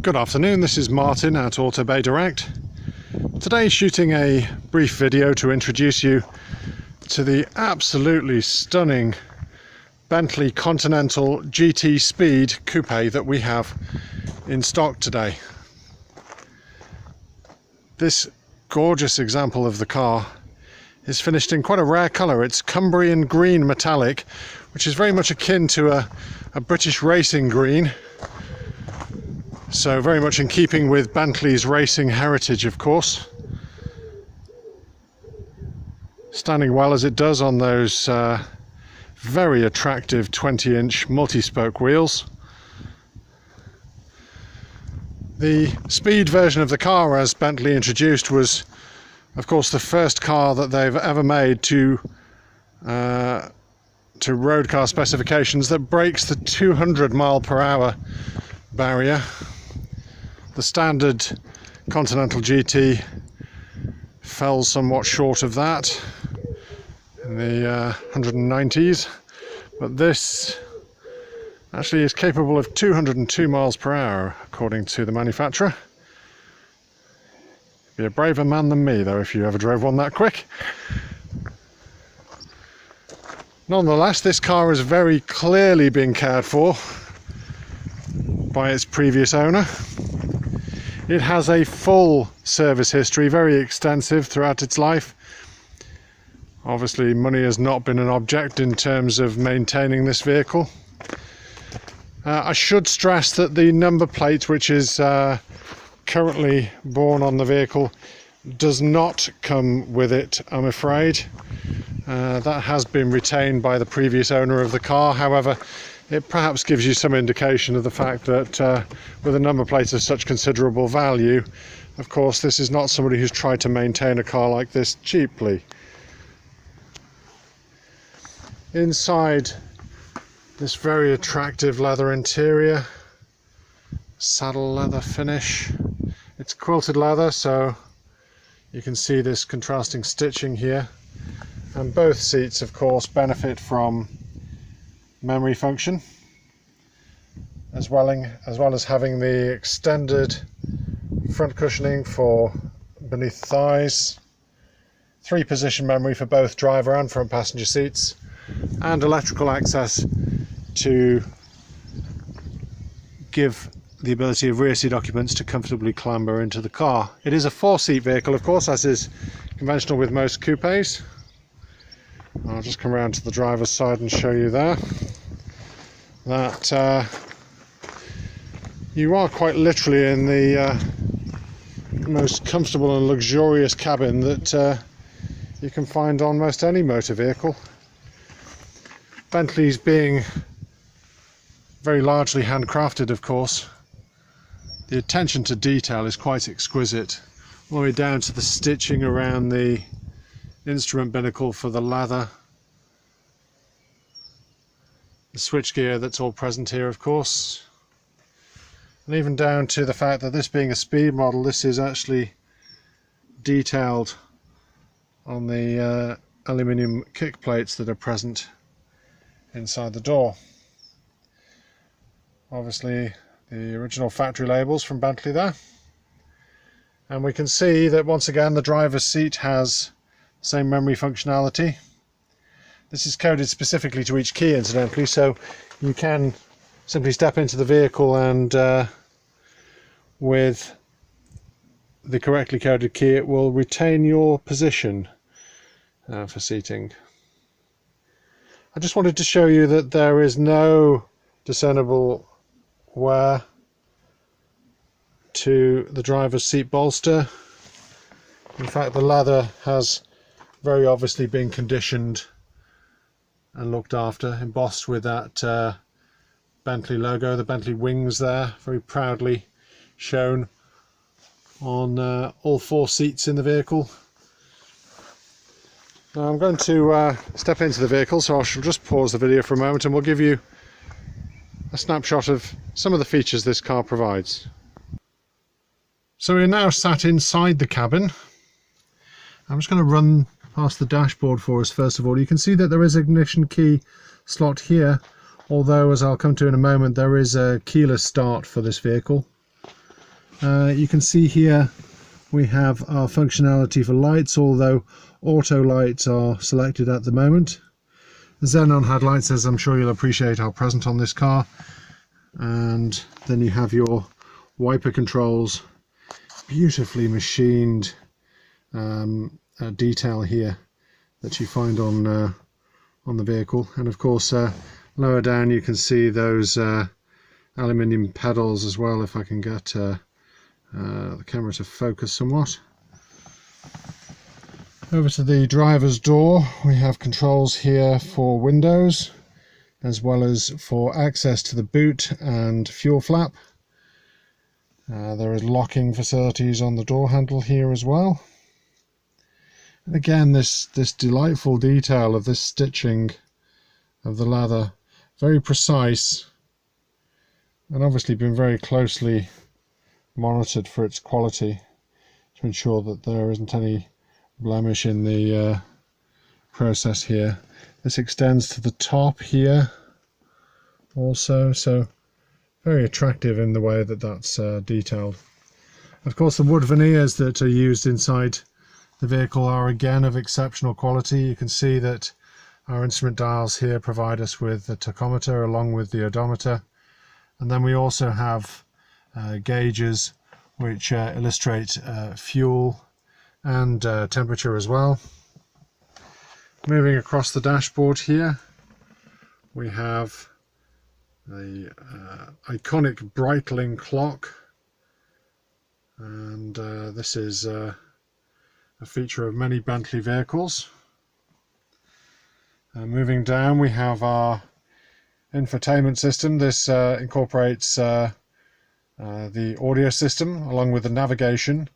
Good afternoon, this is Martin at Auto Bay Direct. Today shooting a brief video to introduce you to the absolutely stunning Bentley Continental GT Speed Coupe that we have in stock today. This gorgeous example of the car is finished in quite a rare colour. It's Cumbrian green metallic, which is very much akin to a British racing green. So very much in keeping with Bentley's racing heritage, of course. Standing well as it does on those very attractive 20-inch multi-spoke wheels. The speed version of the car, as Bentley introduced, was of course the first car that they've ever made to road car specifications that breaks the 200 mph barrier. The standard Continental GT fell somewhat short of that in the 190s, but this actually is capable of 202 mph according to the manufacturer. Be a braver man than me though if you ever drove one that quick. Nonetheless, this car has very clearly been cared for by its previous owner. It has a full service history, very extensive throughout its life. Obviously, money has not been an object in terms of maintaining this vehicle. I should stress that the number plate, which is currently borne on the vehicle, does not come with it, I'm afraid. That has been retained by the previous owner of the car. However, it perhaps gives you some indication of the fact that with a number plate of such considerable value, of course, this is not somebody who's tried to maintain a car like this cheaply. Inside this very attractive leather interior, saddle leather finish. It's quilted leather, so you can see this contrasting stitching here. And both seats, of course, benefit from memory function, as well as having the extended front cushioning for beneath the thighs, 3-position memory for both driver and front passenger seats, and electrical access to give the ability of rear seat occupants to comfortably clamber into the car. It is a 4-seat vehicle, of course, as is conventional with most coupes. I'll just come around to the driver's side and show you there that you are quite literally in the most comfortable and luxurious cabin that you can find on most any motor vehicle. Bentley's being very largely handcrafted, of course. The attention to detail is quite exquisite, all the way down to the stitching around the instrument binnacle for the leather, the switchgear that's all present here, of course, and even down to the fact that this being a speed model, this is actually detailed on the aluminium kick plates that are present inside the door. Obviously the original factory labels from Bentley there, and we can see that once again the driver's seat has same memory functionality. This is coded specifically to each key, incidentally, so you can simply step into the vehicle and with the correctly coded key it will retain your position for seating. I just wanted to show you that there is no discernible wear to the driver's seat bolster. In fact, the leather has very obviously been conditioned and looked after, embossed with that Bentley logo, the Bentley wings there, very proudly shown on all 4 seats in the vehicle. Now I'm going to step into the vehicle, so I shall just pause the video for a moment and we'll give you a snapshot of some of the features this car provides. So we're now sat inside the cabin. I'm just going to run past the dashboard for us first of all. You can see that there is an ignition key slot here, although as I'll come to in a moment there is a keyless start for this vehicle. You can see here we have our functionality for lights, although auto lights are selected at the moment. The xenon headlights, as I'm sure you'll appreciate, are present on this car. And then you have your wiper controls, beautifully machined detail here that you find on the vehicle. And of course lower down you can see those aluminium pedals as well, if I can get the camera to focus somewhat. Over to the driver's door, we have controls here for windows as well as for access to the boot and fuel flap. There is locking facilities on the door handle here as well. And again, this delightful detail of this stitching of the leather, very precise, and obviously been very closely monitored for its quality to ensure that there isn't any blemish in the process here. This extends to the top here also, so very attractive in the way that that's detailed. Of course, the wood veneers that are used inside the vehicle are again of exceptional quality. You can see that our instrument dials here provide us with the tachometer along with the odometer, and then we also have gauges which illustrate fuel and temperature as well. Moving across the dashboard here, we have the iconic Breitling clock, and this is a feature of many Bentley vehicles. Moving down, we have our infotainment system. This incorporates the audio system along with the navigation.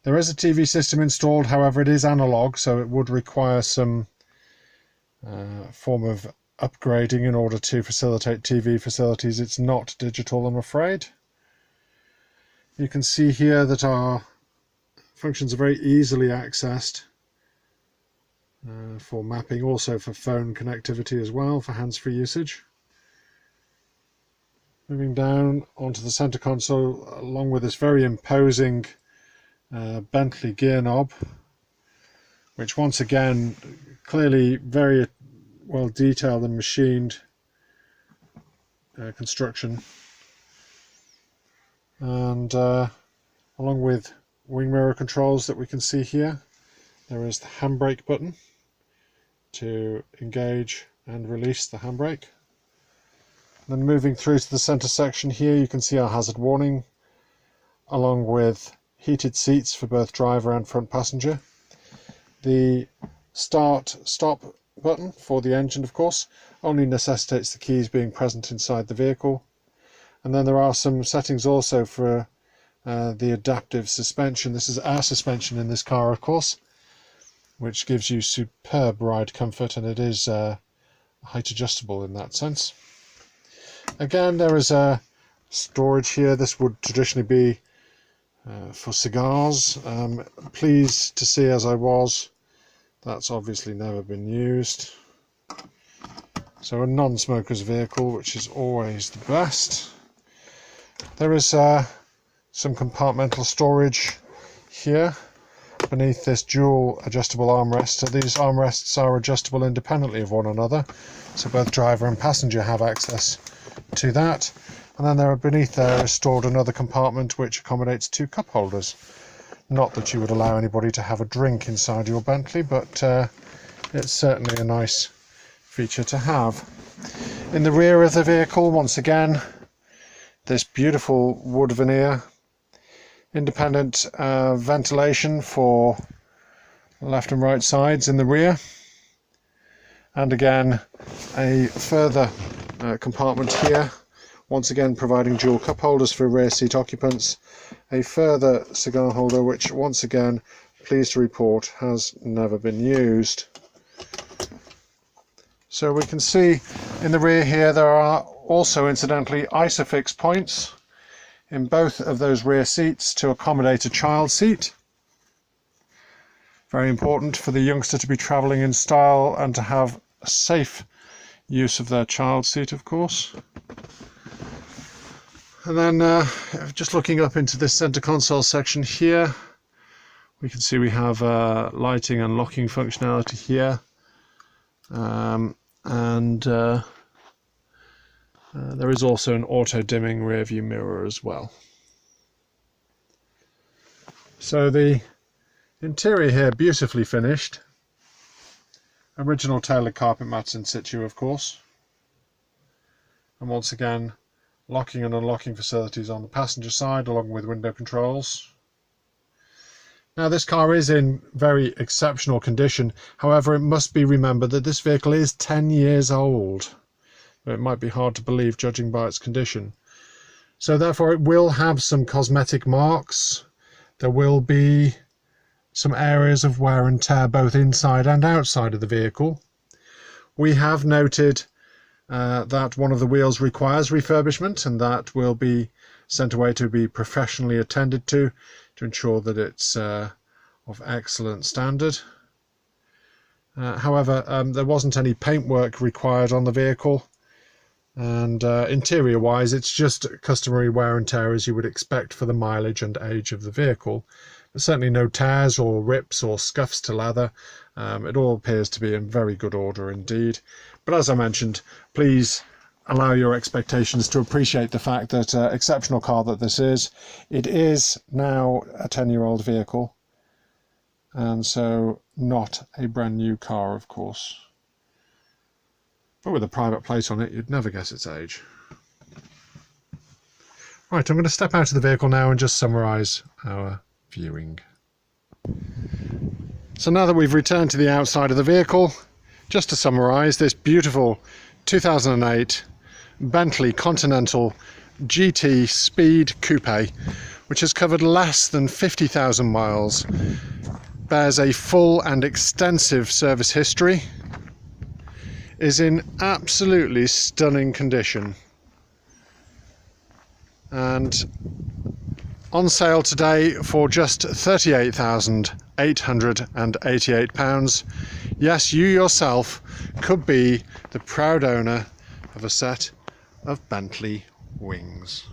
There is a TV system installed, however it is analog, so it would require some form of upgrading in order to facilitate TV facilities. It's not digital, I'm afraid. You can see here that our functions are very easily accessed for mapping, also for phone connectivity as well, for hands-free usage. Moving down onto the center console, along with this very imposing Bentley gear knob, which once again clearly very well detailed and machined construction, and along with wing mirror controls that we can see here, there is the handbrake button to engage and release the handbrake. Then moving through to the center section here, you can see our hazard warning along with heated seats for both driver and front passenger. The start-stop button for the engine, of course, only necessitates the keys being present inside the vehicle. And then there are some settings also for the adaptive suspension. This is air suspension in this car, of course, which gives you superb ride comfort, and it is height adjustable in that sense. Again, there is a storage here. This would traditionally be for cigars. Pleased to see, as I was, that's obviously never been used. So a non-smoker's vehicle, which is always the best. There is some compartmental storage here beneath this dual adjustable armrest. So these armrests are adjustable independently of one another, so both driver and passenger have access to that. And then there beneath there is stored another compartment which accommodates 2 cup holders. Not that you would allow anybody to have a drink inside your Bentley, but it's certainly a nice feature to have. In the rear of the vehicle, once again, this beautiful wood veneer, independent ventilation for left and right sides in the rear, and again a further compartment here, once again providing dual cup holders for rear seat occupants, a further cigar holder which once again, pleased to report, has never been used. So we can see in the rear here there are also incidentally ISOFIX points in both of those rear seats to accommodate a child seat. Very important for the youngster to be travelling in style and to have a safe use of their child seat, of course. And then just looking up into this center console section here, we can see we have lighting and locking functionality here, and there is also an auto dimming rear view mirror as well. So the interior here, beautifully finished. Original tailored carpet mats in situ, of course. And once again, locking and unlocking facilities on the passenger side, along with window controls. Now, this car is in very exceptional condition. However, it must be remembered that this vehicle is 10 years old. It might be hard to believe, judging by its condition. So therefore, it will have some cosmetic marks. There will be some areas of wear and tear both inside and outside of the vehicle. We have noted that one of the wheels requires refurbishment, and that will be sent away to be professionally attended to ensure that it's of excellent standard. However, there wasn't any paintwork required on the vehicle, and interior wise it's just customary wear and tear as you would expect for the mileage and age of the vehicle. There's certainly no tears or rips or scuffs to leather. It all appears to be in very good order indeed. But as I mentioned, please allow your expectations to appreciate the fact that exceptional car that this is, it is now a 10-year-old vehicle, and so not a brand new car, of course. But with a private plate on it, you'd never guess its age. Right, I'm going to step out of the vehicle now and just summarise our viewing. So now that we've returned to the outside of the vehicle, just to summarise, this beautiful 2008 Bentley Continental GT Speed Coupe, which has covered less than 50,000 miles, bears a full and extensive service history, is in absolutely stunning condition, and on sale today for just £38,888. Yes, you yourself could be the proud owner of a set of Bentley wings.